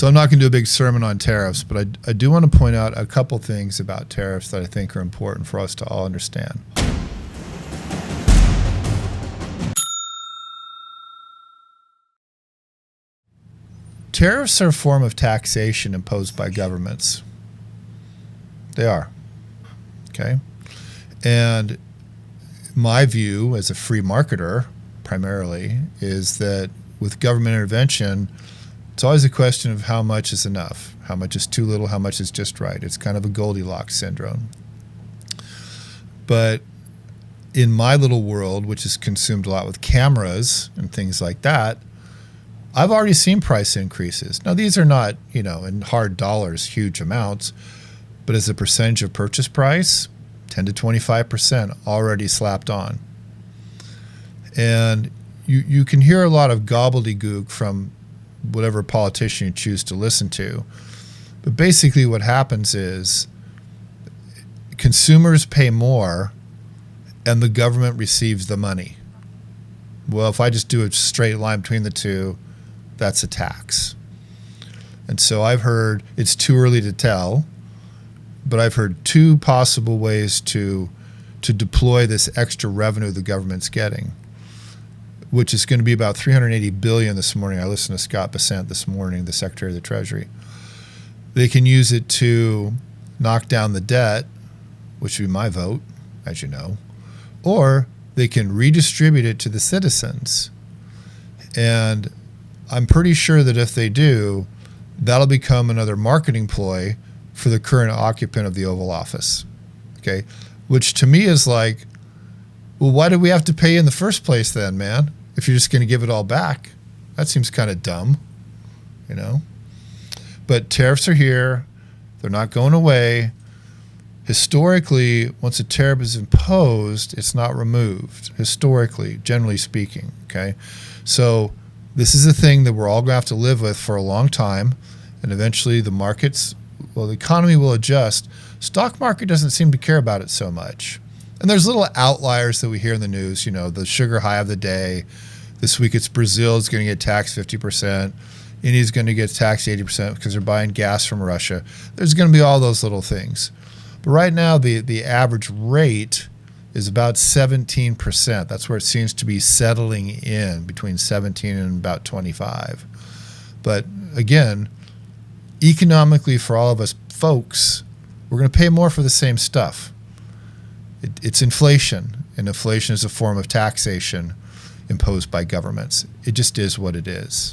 So I'm not going to do a big sermon on tariffs, but I do want to point out a couple things about tariffs that I think are important for us to all understand. Tariffs are a form of taxation imposed by governments. They are. Okay? And my view as a free marketer, primarily, is that with government intervention, it's always a question of how much is enough, how much is too little, how much is just right. It's kind of a Goldilocks syndrome. But in my little world, which is consumed a lot with cameras and things like that, I've already seen price increases. Now, these are not, in hard dollars, huge amounts, but as a percentage of purchase price, 10 to 25% already slapped on. And you can hear a lot of gobbledygook from whatever politician you choose to listen to. But basically what happens is consumers pay more and the government receives the money. Well, if I just do a straight line between the two, that's a tax. And so I've heard, it's too early to tell, but I've heard two possible ways to deploy this extra revenue the government's getting, which is going to be about $380 billion this morning. I listened to Scott Bessent this morning, the Secretary of the Treasury. They can use it to knock down the debt, which would be my vote, as you know, or they can redistribute it to the citizens. And I'm pretty sure that if they do, that'll become another marketing ploy for the current occupant of the Oval Office, okay? Which to me is like, well, why did we have to pay in the first place then, man? If you're just going to give it all back, that seems kind of dumb, But tariffs are here. They're not going away. Historically, once a tariff is imposed, it's not removed, historically, generally speaking, okay? So this is a thing that we're all going to have to live with for a long time, and eventually the economy will adjust. Stock market doesn't seem to care about it so much. And there's little outliers that we hear in the news, the sugar high of the day. This week it's Brazil is going to get taxed 50%. India's going to get taxed 80% because they're buying gas from Russia. There's going to be all those little things. But right now the average rate is about 17%. That's where it seems to be settling in, between 17 and about 25. But again, economically for all of us folks, we're going to pay more for the same stuff. It's inflation, and inflation is a form of taxation imposed by governments. It just is what it is.